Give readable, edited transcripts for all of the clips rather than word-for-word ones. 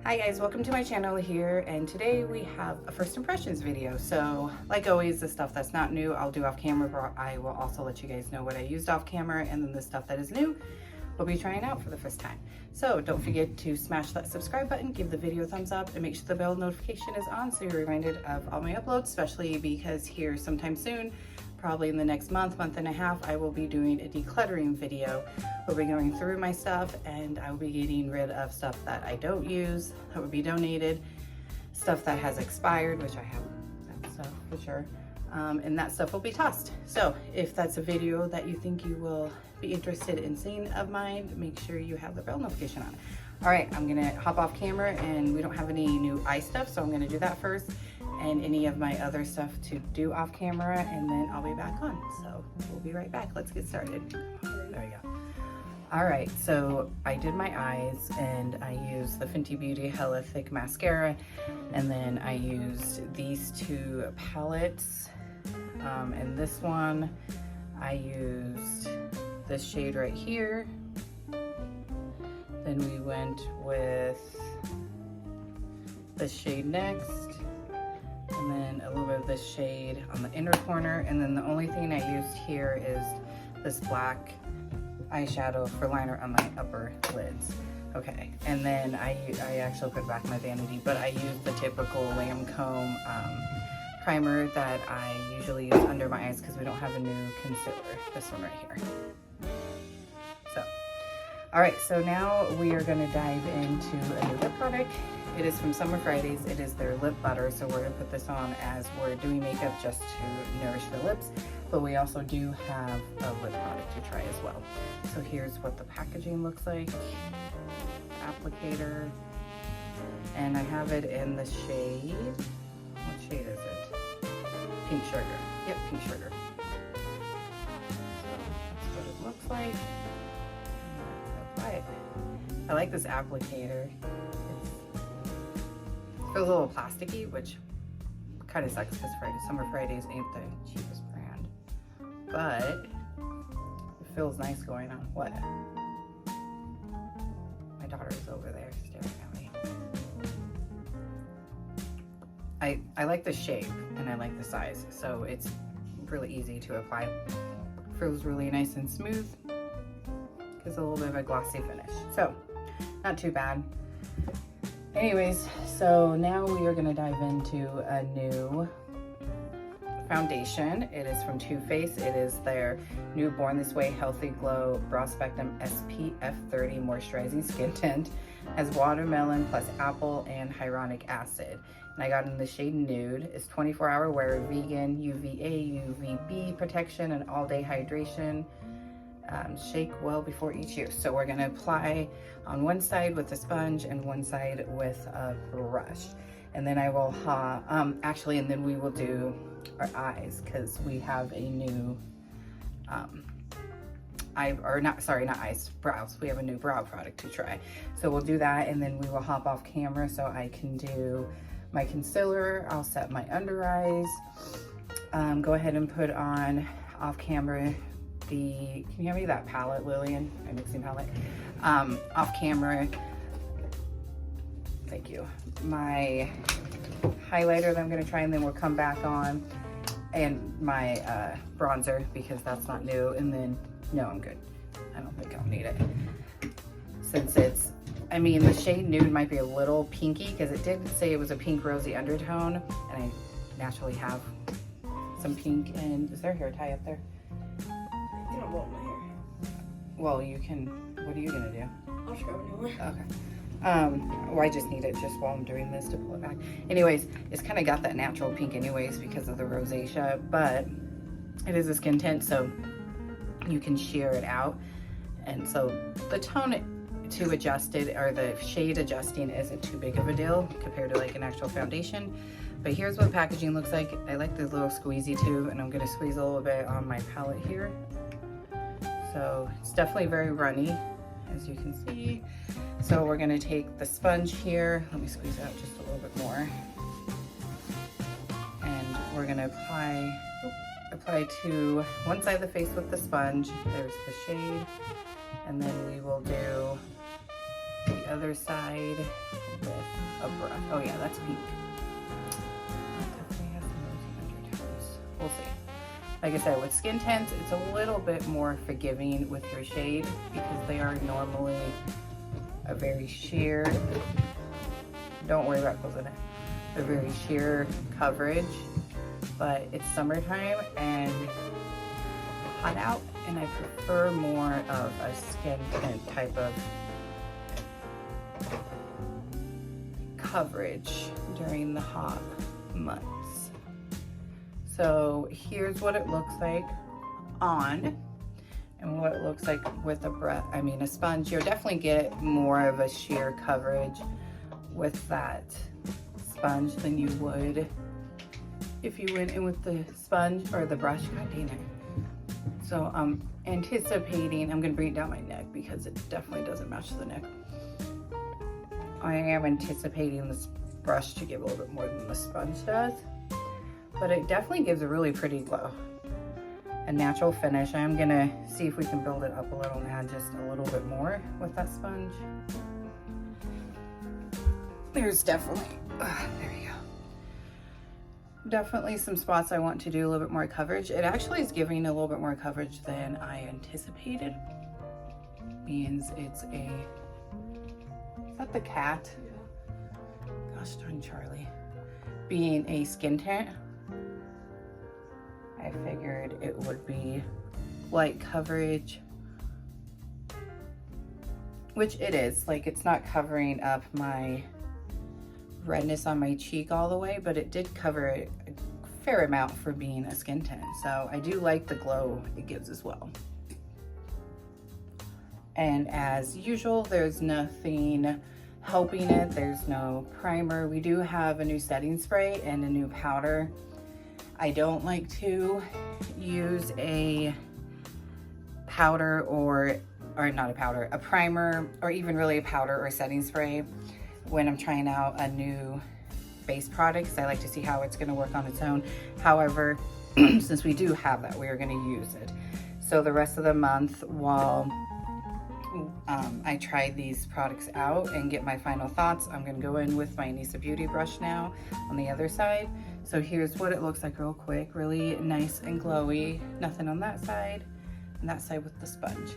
Hi guys, welcome to my channel here, and today we have a first impressions video. So like always, the stuff that's not new I'll do off camera, but I will also let you guys know what I used off camera, and then the stuff that is new we'll be trying out for the first time. So don't forget to smash that subscribe button, give the video a thumbs up, and make sure the bell notification is on so you're reminded of all my uploads, especially because here sometime soon, probably in the next month and a half, I will be doing a decluttering video. We'll be going through my stuff and I will be getting rid of stuff that I don't use, that would be donated, stuff that has expired, which I have that stuff for sure, and that stuff will be tossed. So if that's a video that you think you will be interested in seeing of mine, make sure you have the bell notification on. All right, I'm gonna hop off camera, and we don't have any new eye stuff, so I'm gonna do that first, and any of my other stuff to do off camera, and then I'll be back on. So we'll be right back. Let's get started. There we go. All right, so I did my eyes, and I used the Fenty Beauty Hella Thick Mascara, and then I used these two palettes, and this one I used this shade right here. Then we went with this shade next, and then a little bit of this shade on the inner corner, and then the only thing I used here is this black eyeshadow for liner on my upper lids. Okay, and then I actually put back my vanity, but I used the typical Lancome primer that I usually use under my eyes because we don't have a new concealer, this one right here. So, all right, so now we are gonna dive into a new lip product. It is from Summer Fridays. It is their lip butter, so we're gonna put this on as we're doing makeup just to nourish the lips, but we also do have a lip product to try as well. So here's what the packaging looks like. Applicator, and I have it in the shade, what shade is it? Pink Sugar. Yep, Pink Sugar. So that's what it looks like. Apply it. I like this applicator. It feels a little plasticky, which kind of sucks because Summer Fridays ain't the cheapest brand. But it feels nice going on. What? My daughter is over there staring at me. I like the shape and I like the size, so it's really easy to apply. Feels really nice and smooth. Gives a little bit of a glossy finish. So, not too bad. Anyways, so now we are gonna dive into a new foundation. It is from Too Faced. It is their new Born This Way Healthy Glow Broad Spectrum SPF 30 Moisturizing Skin Tint. Has watermelon plus apple and hyaluronic acid. And I got in the shade Nude. It's 24-hour wear, vegan, UVA, UVB protection, and all-day hydration. Shake well before each use. So we're gonna apply on one side with a sponge and one side with a brush. And then I will, actually, and then we will do our eyes because we have a new, brows. We have a new brow product to try. So we'll do that, and then we will hop off camera so I can do my concealer. I'll set my under eyes. Go ahead and put on off camera can you hand me that palette, Lillian? My mixing palette. Off camera, thank you. My highlighter that I'm gonna try, and then we'll come back on, and my bronzer because that's not new, and then, no, I'm good. I don't think I'll need it. Since it's, I mean, the shade Nude might be a little pinky because it did say it was a pink rosy undertone, and I naturally have some pink. And is there a hair tie up there? I don't want my hair. Well, you can, what are you gonna do? I'll scrub a new one. Okay. Well, I just need it just while I'm doing this to pull it back. Anyways, it's kind of got that natural pink anyways because of the rosacea, but it is a skin tint, so you can sheer it out. And so the tone to adjust it, or the shade adjusting, isn't too big of a deal compared to like an actual foundation. But here's what the packaging looks like. I like the little squeezy too, and I'm gonna squeeze a little bit on my palette here. So it's definitely very runny, as you can see. So we're gonna take the sponge here. Let me squeeze out just a little bit more. And we're gonna apply to one side of the face with the sponge. There's the shade. And then we will do the the other side with a brush. Oh yeah, that's pink. That definitely has some rosy undertones. We'll see. Like I said, with skin tints, it's a little bit more forgiving with your shade because they are normally a very sheer, don't worry about closing it, a very sheer coverage, but it's summertime and hot out, and I prefer more of a skin tint type of coverage during the hot months. So here's what it looks like on, and what it looks like with a sponge. You'll definitely get more of a sheer coverage with that sponge than you would if you went in with the sponge or the brush. God dang it. So I'm anticipating, I'm gonna bring it down my neck because it definitely doesn't match the neck. I am anticipating this brush to give a little bit more than the sponge does, but it definitely gives a really pretty glow. A natural finish. I'm gonna see if we can build it up a little and add just a little bit more with that sponge. There's definitely, there you go. Definitely some spots I want to do a little bit more coverage. It actually is giving a little bit more coverage than I anticipated. Means it's a, is that the cat? Yeah. Gosh darn Charlie. Being a skin tint, I figured it would be light coverage, which it is. Like, it's not covering up my redness on my cheek all the way, but it did cover a fair amount for being a skin tint. So I do like the glow it gives as well. And as usual, there's nothing helping it. There's no primer. We do have a new setting spray and a new powder. I don't like to use a powder or not a powder, a primer, or even really a powder or setting spray when I'm trying out a new base product, because I like to see how it's going to work on its own. However, since we do have that, we are going to use it. So the rest of the month, while I try these products out and get my final thoughts, I'm going to go in with my Anissa Beauty brush now on the other side. So here's what it looks like real quick. Really nice and glowy. Nothing on that side, and that side with the sponge.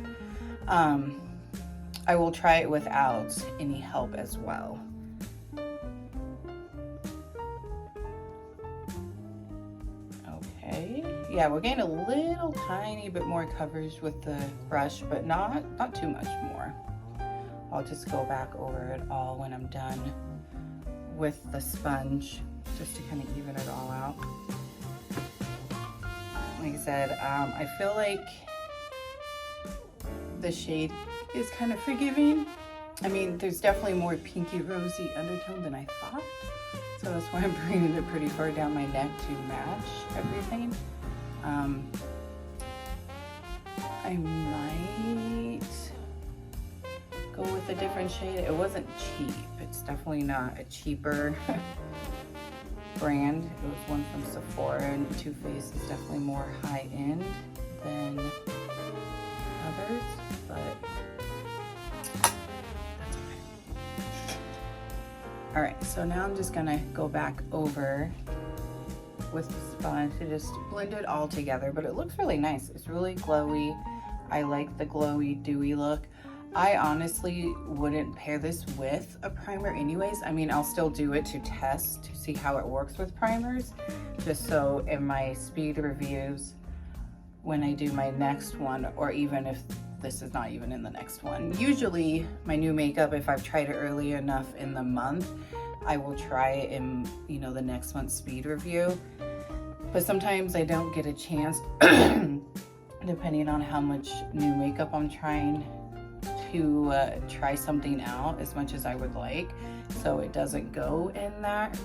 I will try it without any help as well. Okay, yeah, we're getting a little tiny bit more coverage with the brush, but not too much more. I'll just go back over it all when I'm done with the sponge, just to kind of even it all out. Like I said, I feel like the shade is kind of forgiving. I mean, there's definitely more pinky rosy undertone than I thought. So that's why I'm bringing it pretty far down my neck to match everything. I might go with a different shade. It wasn't cheap. It's definitely not a cheaper brand. It was one from Sephora, and Too Faced is definitely more high end than others, but that's okay. All right, so now I'm just gonna go back over with the sponge to just blend it all together, but it looks really nice. It's really glowy. I like the glowy, dewy look. I honestly wouldn't pair this with a primer anyways. I mean, I'll still do it to test to see how it works with primers, just so in my speed reviews, when I do my next one, or even if this is not even in the next one. Usually my new makeup, if I've tried it early enough in the month, I will try it in, you know, the next month's speed review. But sometimes I don't get a chance, depending on how much new makeup I'm trying to try something out as much as I would like. So it doesn't go in that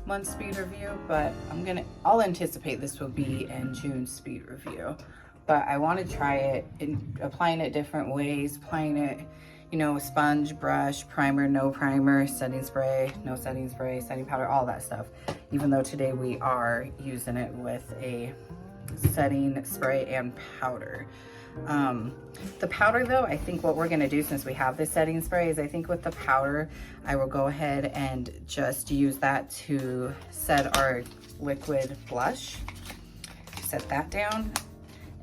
month's speed review, but I'll anticipate this will be in June's speed review. But I want to try it in applying it different ways, applying it, you know, sponge, brush, primer, no primer, setting spray, no setting spray, setting powder, all that stuff. Even though today we are using it with a setting spray and powder. The powder though, I think what we're gonna do since we have this setting spray is I think with the powder, I will go ahead and just use that to set our liquid blush. Set that down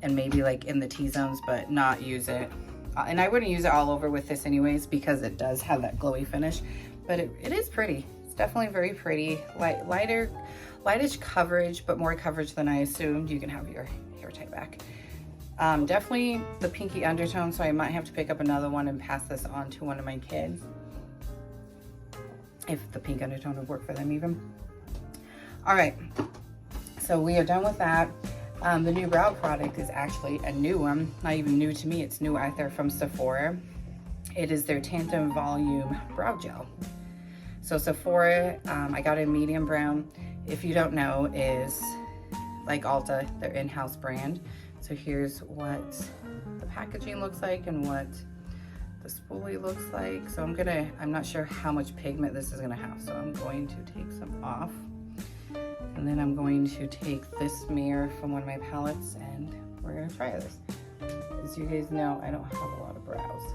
and maybe like in the T-zones, but not use it. And I wouldn't use it all over with this anyways because it does have that glowy finish, but it is pretty. It's definitely very pretty. Lightish coverage, but more coverage than I assumed. You can have your hair tie back. Definitely the pinky undertone, so I might have to pick up another one and pass this on to one of my kids. If the pink undertone would work for them even. All right, so we are done with that. The new brow product is actually a new one. Not even new to me, it's new out there from Sephora. It is their Tint and Volume Brow Gel. So Sephora, I got it in medium brown. If you don't know, is like Ulta, their in-house brand. So here's what the packaging looks like and what the spoolie looks like. So I'm not sure how much pigment this is gonna have. So I'm going to take some off. And then I'm going to take this mirror from one of my palettes and we're gonna try this. As you guys know, I don't have a lot of brows.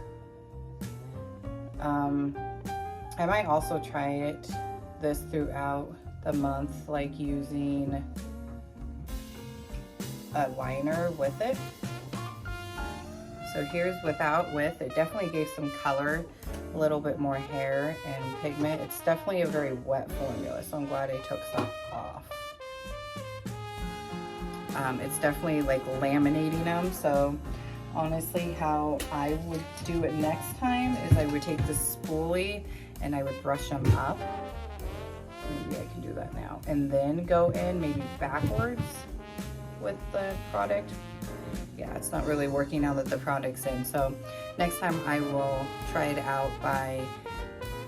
I might also try this throughout the month, like using a liner with it. So here's without with. It definitely gave some color, a little bit more hair and pigment. It's definitely a very wet formula, so I'm glad I took some off. It's definitely like laminating them, so honestly how I would do it next time is I would take the spoolie and I would brush them up. Maybe I can do that now. And then go in maybe backwards with the product. Yeah, it's not really working now that the product's in. So next time I will try it out by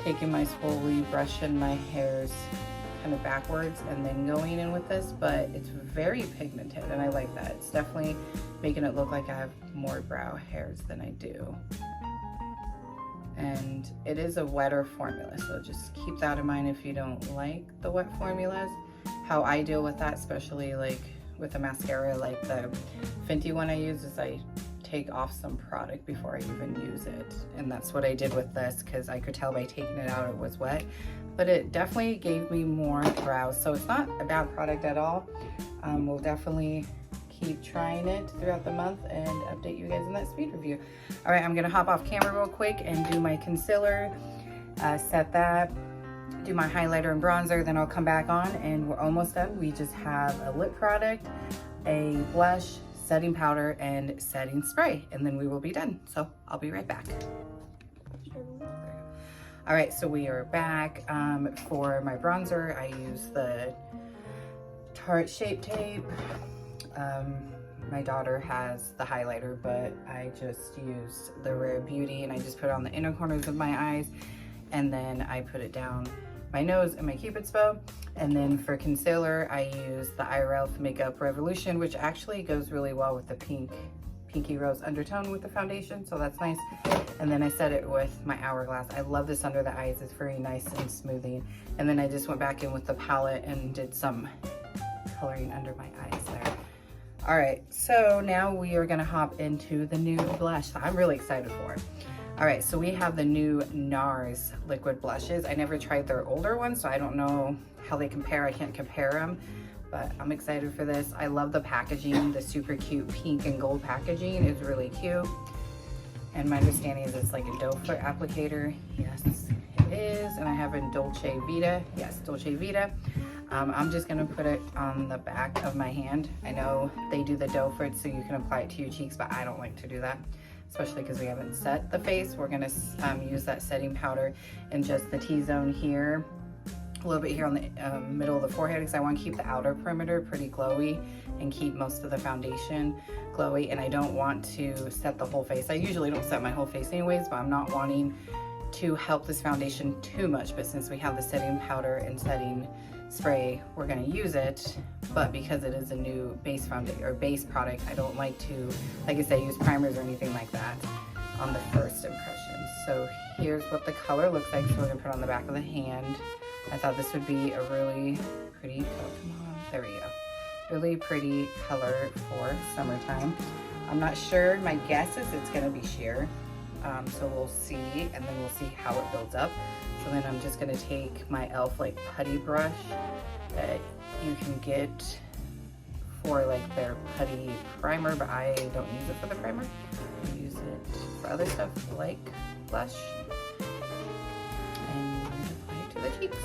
taking my spoolie, brushing my hairs kind of backwards and then going in with this, but it's very pigmented and I like that. It's definitely making it look like I have more brow hairs than I do. And it is a wetter formula, so just keep that in mind if you don't like the wet formulas. How I deal with that, especially like with a mascara like the Fenty one I use, is I take off some product before I even use it. And that's what I did with this because I could tell by taking it out it was wet. But it definitely gave me more brows. So it's not a bad product at all. We'll definitely keep trying it throughout the month and update you guys in that speed review. All right, I'm gonna hop off camera real quick and do my concealer, set that, do my highlighter and bronzer, then I'll come back on and we're almost done. We just have a lip product, a blush, setting powder, and setting spray, and then we will be done. So I'll be right back. All right, so we are back. For my bronzer, I use the Tarte Shape Tape. My daughter has the highlighter, but I just used the Rare Beauty and I just put it on the inner corners of my eyes, and then I put it down my nose and my Cupid's bow. And then for concealer, I use the IRL Makeup Revolution, which actually goes really well with the pinky rose undertone with the foundation, so that's nice. And then I set it with my Hourglass. I love this under the eyes, it's very nice and smoothing. And then I just went back in with the palette and did some coloring under my eyes there. All right, so now we are gonna hop into the new blush that I'm really excited for. All right, so we have the new NARS liquid blushes. I never tried their older ones, so I don't know how they compare. I can't compare them, but I'm excited for this. I love the packaging. The super cute pink and gold packaging is really cute. And my understanding is it's like a doe foot applicator. Yes, it is. And I have in Dolce Vita. Yes, Dolce Vita. I'm just gonna put it on the back of my hand. I know they do the doe foot so you can apply it to your cheeks, but I don't like to do that, especially because we haven't set the face. We're gonna use that setting powder in just the T-zone here, a little bit here on the middle of the forehead, because I want to keep the outer perimeter pretty glowy and keep most of the foundation glowy. And I don't want to set the whole face. I usually don't set my whole face anyways, but I'm not wanting to help this foundation too much. But since we have the setting powder and setting spray, we're going to use it. But because it is a new base foundation or base product, I don't like to, like I said, use primers or anything like that on the first impression. So here's what the color looks like. So we're going to put it on the back of the hand. I thought this would be a really pretty, oh, come on, there we go. Really pretty color for summertime. I'm not sure. My guess is it's gonna be sheer. So we'll see, and then we'll see how it builds up. So then I'm just gonna take my e.l.f. like putty brush that you can get for like their putty primer, but I don't use it for the primer. I use it for other stuff like blush, and apply it to the cheeks.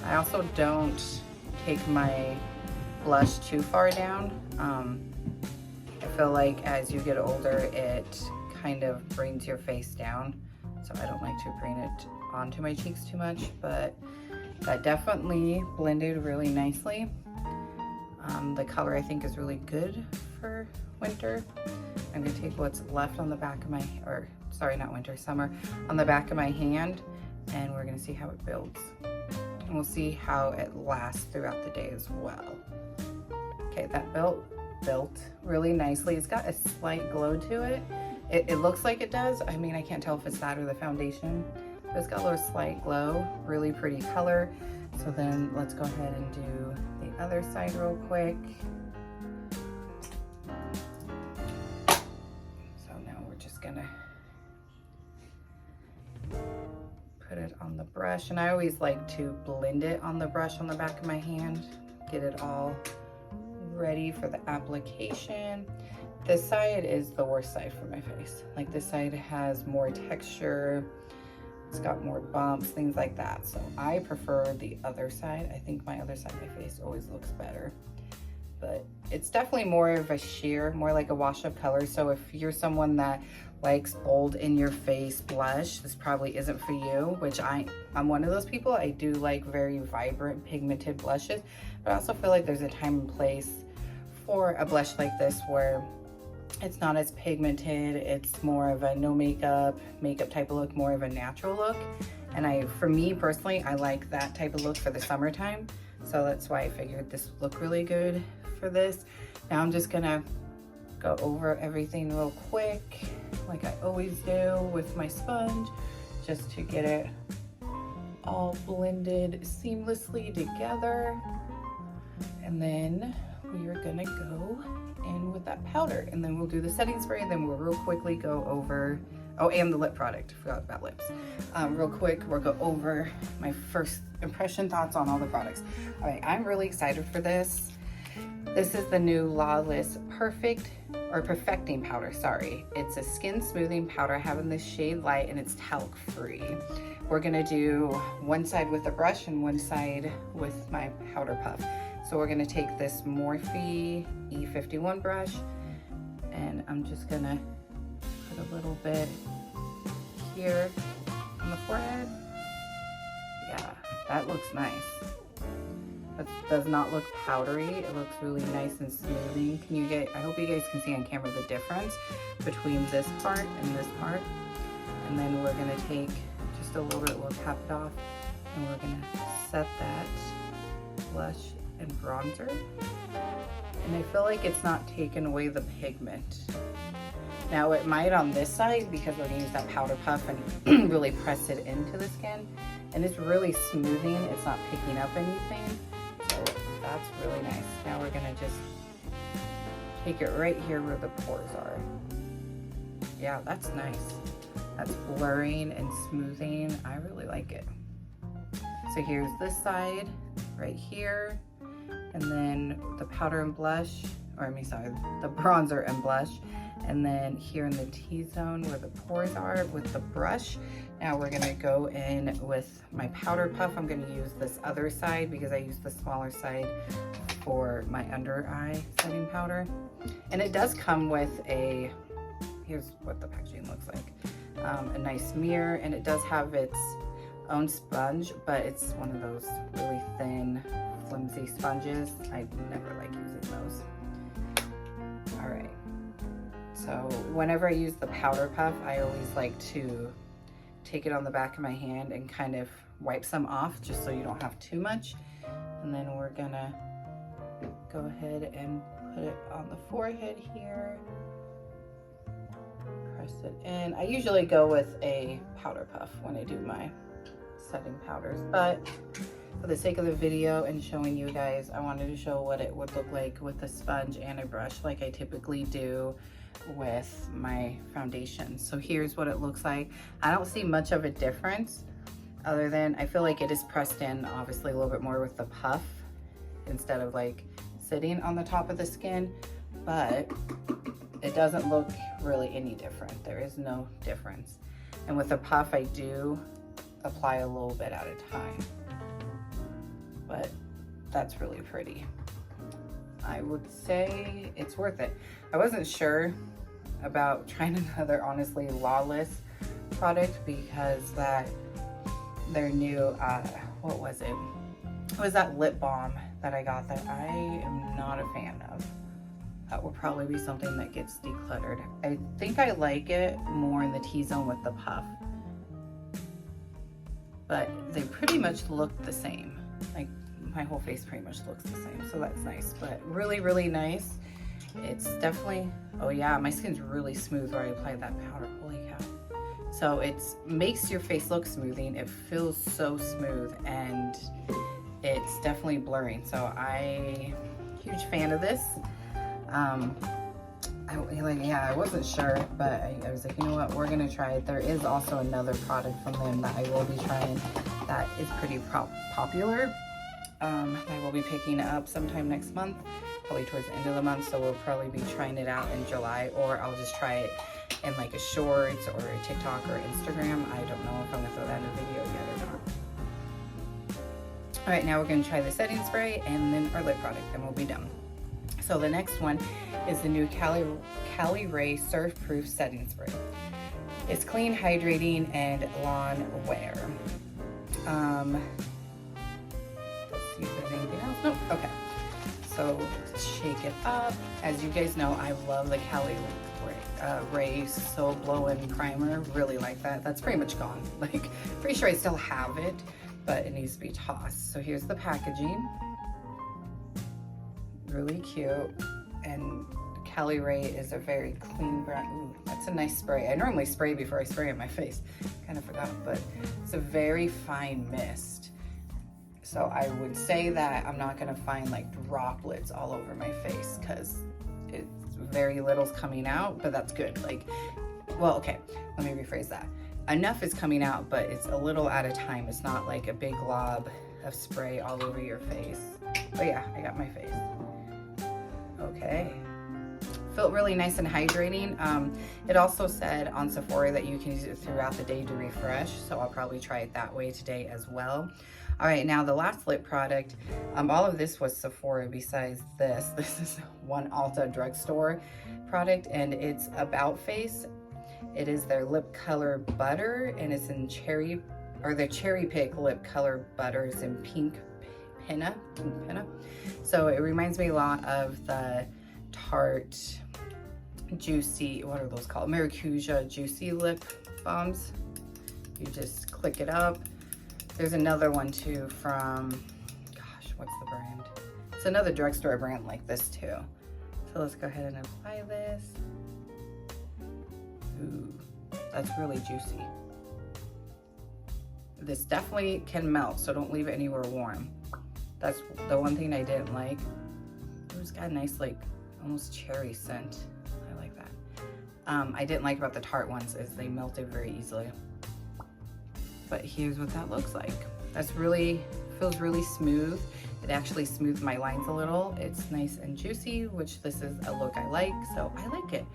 I also don't take my blush too far down. I feel like as you get older, it kind of brings your face down, so I don't like to bring it onto my cheeks too much, but that definitely blended really nicely. The color I think is really good for winter. I'm gonna take what's left on the back of my, or sorry, not winter, summer, on the back of my hand, and we're gonna see how it builds. And we'll see how it lasts throughout the day as well. Okay, that built really nicely. It's got a slight glow to it. It looks like it does. I mean, I can't tell if it's that or the foundation, but it's got a little slight glow, really pretty color. So then let's go ahead and do the other side real quick. So now we're just gonna put it on the brush, and I always like to blend it on the brush on the back of my hand, get it all ready for the application. This side is the worst side for my face. Like this side has more texture, it's got more bumps, things like that. So I prefer the other side. I think my other side of my face always looks better. But it's definitely more of a sheer, more like a wash up color. So if you're someone that likes bold in your face blush, this probably isn't for you, which I'm one of those people. I do like very vibrant pigmented blushes, but I also feel like there's a time and place for a blush like this where it's not as pigmented, it's more of a no makeup type of look, more of a natural look. And for me personally, I like that type of look for the summertime. So that's why I figured this would look really good for this. Now I'm just gonna go over everything real quick, like I always do with my sponge, just to get it all blended seamlessly together. And then we are gonna go in with that powder, and then we'll do the setting spray, and then we'll real quickly go over, oh, and the lip product, forgot about lips. Real quick, we'll go over my first impression thoughts on all the products. All right, I'm really excited for this. This is the new Lawless Perfecting Powder, sorry. It's a skin smoothing powder. I have in this shade light, and it's talc free. We're gonna do one side with a brush and one side with my powder puff. So we're gonna take this Morphe E51 brush, and I'm just gonna put a little bit here on the forehead. Yeah, that looks nice. That does not look powdery. It looks really nice and smoothing. I hope you guys can see on camera the difference between this part and this part. And then we're gonna take just a little bit, we'll tap it off, and we're gonna set that blush and bronzer. And I feel like it's not taken away the pigment. Now it might on this side, because we're gonna use that powder puff and really press it into the skin. And it's really smoothing, it's not picking up anything. So that's really nice. Now we're gonna just take it right here where the pores are. Yeah, that's nice. That's blurring and smoothing. I really like it. So here's this side right here, and then the powder and blush, or I mean, sorry, the bronzer and blush, and then here in the T-zone where the pores are with the brush. Now we're gonna go in with my powder puff. I'm gonna use this other side because I use the smaller side for my under eye setting powder. And it does come with here's what the packaging looks like, a nice mirror, and it does have its own sponge, but it's one of those really thin, flimsy sponges. I never like using those. All right, so whenever I use the powder puff, I always like to take it on the back of my hand and kind of wipe some off, just so you don't have too much. And then we're gonna go ahead and put it on the forehead here. Press it in. I usually go with a powder puff when I do my setting powders, but for the sake of the video and showing you guys, I wanted to show what it would look like with a sponge and a brush like I typically do with my foundation. So here's what it looks like. I don't see much of a difference other than I feel like it is pressed in obviously a little bit more with the puff instead of like sitting on the top of the skin, but it doesn't look really any different. There is no difference. And with the puff, I do apply a little bit at a time, but that's really pretty. I would say it's worth it. I wasn't sure about trying another, honestly, Lawless product because their new, what was it? It was that lip balm that I got that I am not a fan of. That will probably be something that gets decluttered. I think I like it more in the T-zone with the puff, but they pretty much look the same. Like my whole face pretty much looks the same, so that's nice, but really, really nice. It's definitely, oh yeah, my skin's really smooth where I applied that powder, holy cow. So it makes your face look smoothing. It feels so smooth and it's definitely blurring. So huge fan of this. I wasn't sure, but I was like, you know what, we're gonna try it. There is also another product from them that I will be trying that is pretty popular. I will be picking up sometime next month, probably towards the end of the month, so we'll probably be trying it out in July, or I'll just try it in like a shorts or a TikTok or Instagram. I don't know if I'm gonna throw that in a video yet or not. All right, now we're gonna try the setting spray and then our lip product, and we'll be done. So the next one is the new Caliray Surf Proof Setting Spray. It's clean, hydrating, and lawn wear. Let's see if there's anything else. Nope. Okay. So shake it up. As you guys know, I love the Caliray So Blow-In Primer. Really like that. That's pretty much gone. Like, pretty sure I still have it, but it needs to be tossed. So here's the packaging. Really cute, and Caliray is a very clean brand. Ooh, that's a nice spray. I normally spray before I spray on my face. Kind of forgot, but it's a very fine mist. So I would say that I'm not gonna find like droplets all over my face because it's very little's coming out, but that's good. Like, well, okay, let me rephrase that. Enough is coming out, but it's a little at a time. It's not like a big glob of spray all over your face. But yeah, I got my face. Okay, felt really nice and hydrating. It also said on Sephora that you can use it throughout the day to refresh, so I'll probably try it that way today as well. All right, now the last lip product, all of this was Sephora besides this. This is one Ulta drugstore product, and it's About Face. It is their lip color butter, and it's in the cherry pick lip color butters in pink henna. So it reminds me a lot of the Tarte Juicy, what are those called? Maracuja Juicy lip balms. You just click it up. There's another one too from, gosh, what's the brand? It's another drugstore brand like this too. So let's go ahead and apply this. Ooh, that's really juicy. This definitely can melt, so don't leave it anywhere warm. That's the one thing I didn't like. It's got a nice, like, almost cherry scent. I like that. I didn't like about the Tarte ones is they melted very easily. But here's what that looks like. That's really, feels really smooth. It actually smoothed my lines a little. It's nice and juicy, which this is a look I like, so I like it.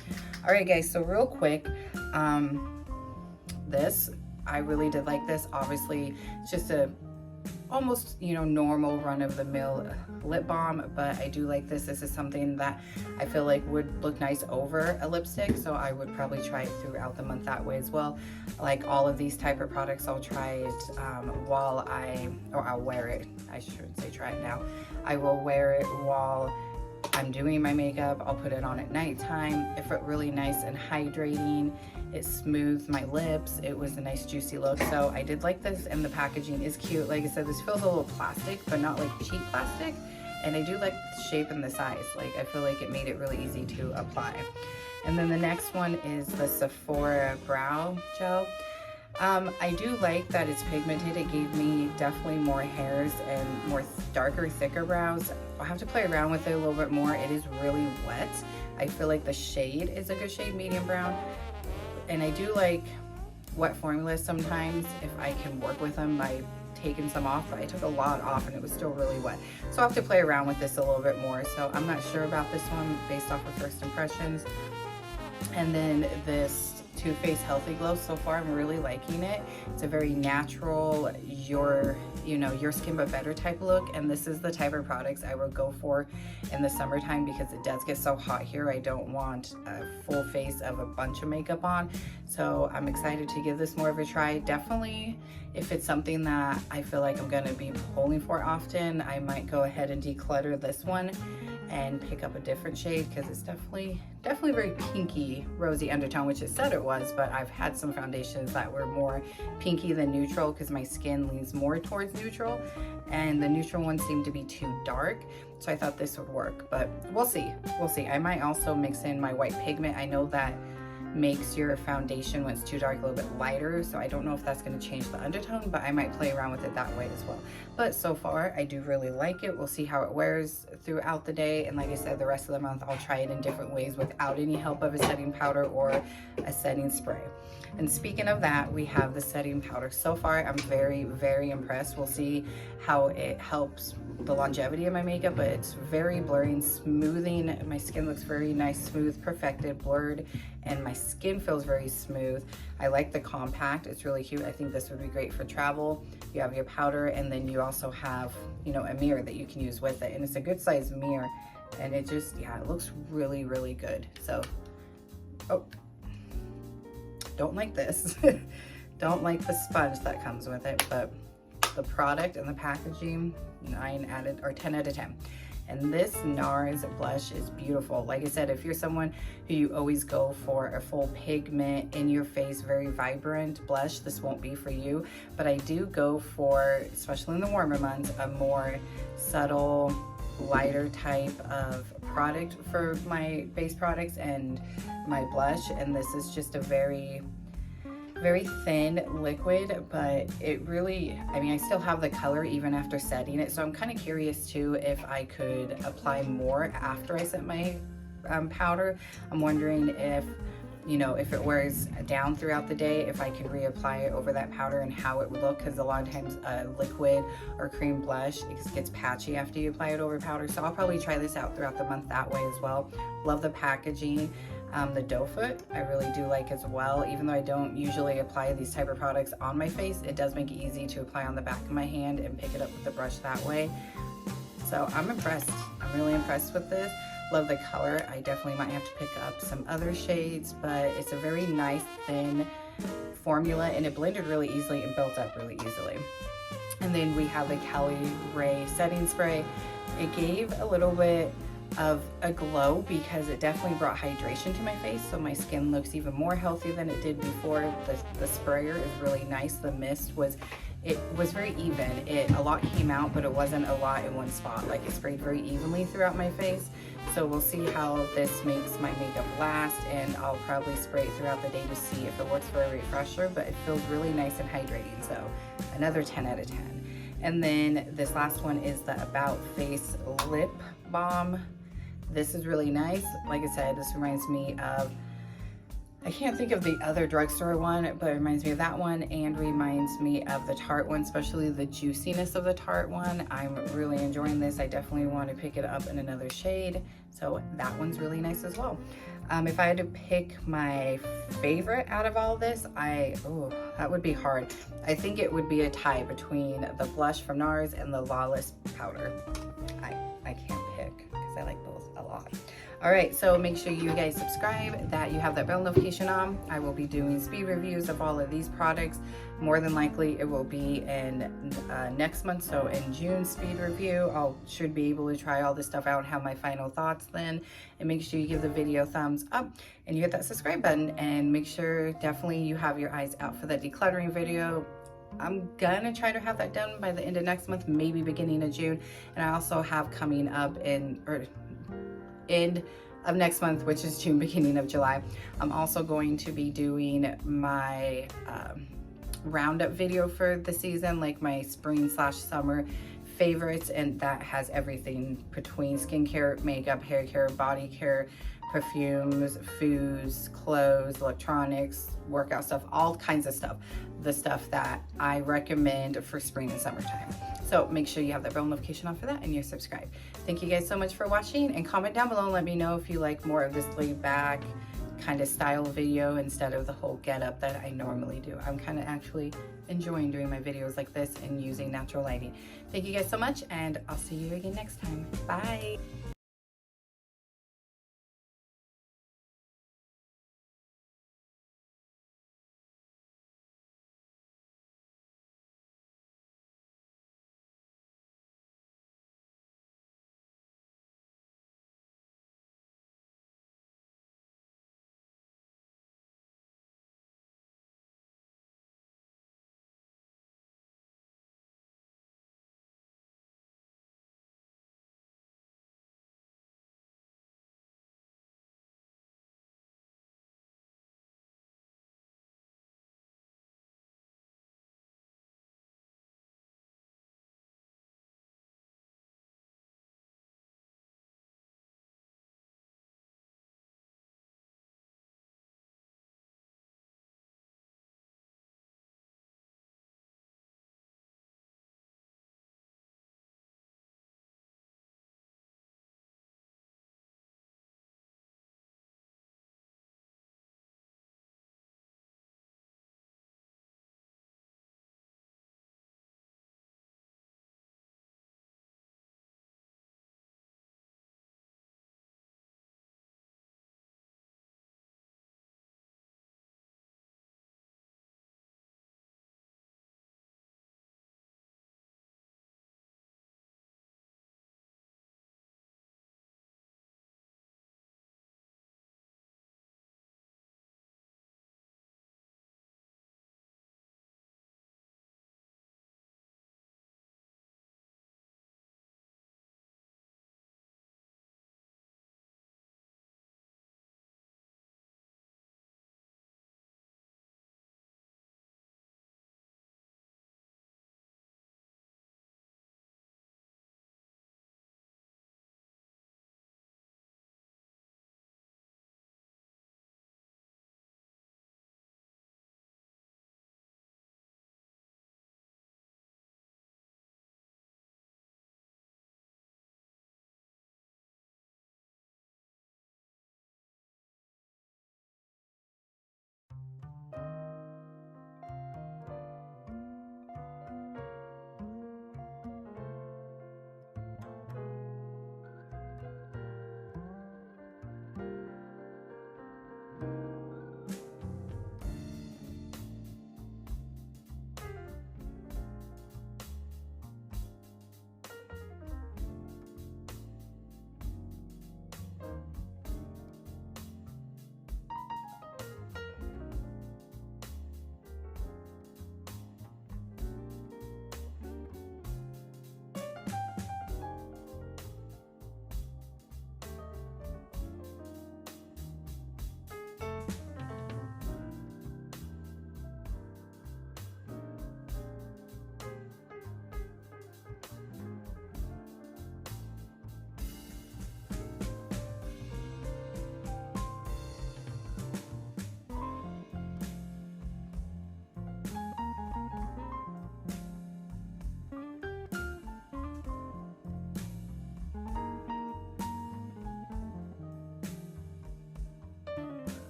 All right, guys, so real quick, I really did like this. Obviously, it's just a almost, you know, normal run-of-the-mill lip balm, but I do like this. This is something that I feel like would look nice over a lipstick, so I would probably try it throughout the month that way as well. Like all of these type of products, I'll try it I'll wear it. I shouldn't say try it now. I will wear it while I'm doing my makeup. I'll put it on at nighttime. It felt really nice and hydrating. It smoothed my lips. It was a nice juicy look. So I did like this, and the packaging is cute. Like I said, this feels a little plastic, but not like cheap plastic. And I do like the shape and the size. Like I feel like it made it really easy to apply. And then the next one is the Sephora Brow Gel. I do like that it's pigmented. It gave me definitely more hairs and more darker, thicker brows. I'll have to play around with it a little bit more. It is really wet. I feel like the shade is a good shade, medium brown. And I do like wet formulas sometimes if I can work with them by taking some off, but I took a lot off and it was still really wet. So I'll have to play around with this a little bit more. So I'm not sure about this one based off of first impressions. And then this Too Faced Healthy Glow, so far I'm really liking it. It's a very natural, your skin but better type look, and this is the type of products I would go for in the summertime because it does get so hot here. I don't want a full face of a bunch of makeup on, so I'm excited to give this more of a try. Definitely, if it's something that I feel like I'm gonna be pulling for often, I might go ahead and declutter this one and pick up a different shade because it's definitely very pinky rosy undertone, which it said it was, but I've had some foundations that were more pinky than neutral because my skin leans more towards neutral, and the neutral one seemed to be too dark, so I thought this would work, but we'll see. I might also mix in my white pigment. I know that makes your foundation when it's too dark a little bit lighter, so I don't know if that's going to change the undertone, but I might play around with it that way as well. But so far I do really like it. We'll see how it wears throughout the day, and like I said, the rest of the month I'll try it in different ways without any help of a setting powder or a setting spray. And speaking of that, we have the setting powder. So far I'm very impressed. We'll see how it helps the longevity of my makeup, but it's very blurring, smoothing. My skin looks very nice, smooth, perfected, blurred, and my skin feels very smooth. I like the compact. It's really cute. I think this would be great for travel. You have your powder, and then you also have, a mirror that you can use with it, and it's a good size mirror, and it just, it looks really good. So, oh, don't like this. Don't like the sponge that comes with it, but the product and the packaging, 10 out of 10. And this NARS blush is beautiful. Like I said, if you're someone who you always go for a full pigment in your face, very vibrant blush, this won't be for you. But I do go for, especially in the warmer months, a more subtle, lighter type of product for my base products and my blush. And this is just a very thin liquid, but it really, I still have the color even after setting it, so I'm kind of curious too if I could apply more after I set my powder. I'm wondering if if it wears down throughout the day, if I can reapply it over that powder and how it would look, because a lot of times a liquid or cream blush, it gets patchy after you apply it over powder. So I'll probably try this out throughout the month that way as well. Love the packaging. The doe foot I really do like as well. Even though I don't usually apply these type of products on my face, it does make it easy to apply on the back of my hand and pick it up with the brush that way. So I'm impressed. I'm really impressed with this. Love the color. I definitely might have to pick up some other shades, but it's a very nice thin formula, and it blended really easily and built up really easily. And then we have the Caliray setting spray. It gave a little bit of a glow because it definitely brought hydration to my face, so my skin looks even more healthy than it did before. The sprayer is really nice. The mist was very even. A lot came out, but it wasn't a lot in one spot. Like, it sprayed very evenly throughout my face. So we'll see how this makes my makeup last, and I'll probably spray it throughout the day to see if it works for a refresher, but it feels really nice and hydrating. So another 10 out of 10. And then this last one is the About Face Lip Balm. This is really nice. Like I said, this reminds me of, I can't think of the other drugstore one, but it reminds me of that one and reminds me of the Tarte one, especially the juiciness of the Tarte one. I'm really enjoying this. I definitely want to pick it up in another shade. So that one's really nice as well. If I had to pick my favorite out of all this, that would be hard. I think it would be a tie between the blush from NARS and the Lawless powder. I can't pick because I like both a lot. All right, so make sure you guys subscribe, that you have that bell notification on. I will be doing speed reviews of all of these products. More than likely, it will be in next month, so in June speed review. I should be able to try all this stuff out and have my final thoughts then. And make sure you give the video a thumbs up and you hit that subscribe button, and make sure definitely you have your eyes out for that decluttering video. I'm gonna try to have that done by the end of next month, maybe beginning of June. And I also have coming up end of next month, which is June, beginning of July, I'm also going to be doing my roundup video for the season, like my spring/summer favorites, and that has everything between skincare, makeup, hair care, body care, perfumes, foods, clothes, electronics, workout stuff, all kinds of stuff. The stuff that I recommend for spring and summertime. So make sure you have that bell notification on for that and you're subscribed. Thank you guys so much for watching, and comment down below and let me know if you like more of this laid back kind of style video instead of the whole get up that I normally do. I'm kind of actually enjoying doing my videos like this and using natural lighting. Thank you guys so much, and I'll see you again next time. Bye.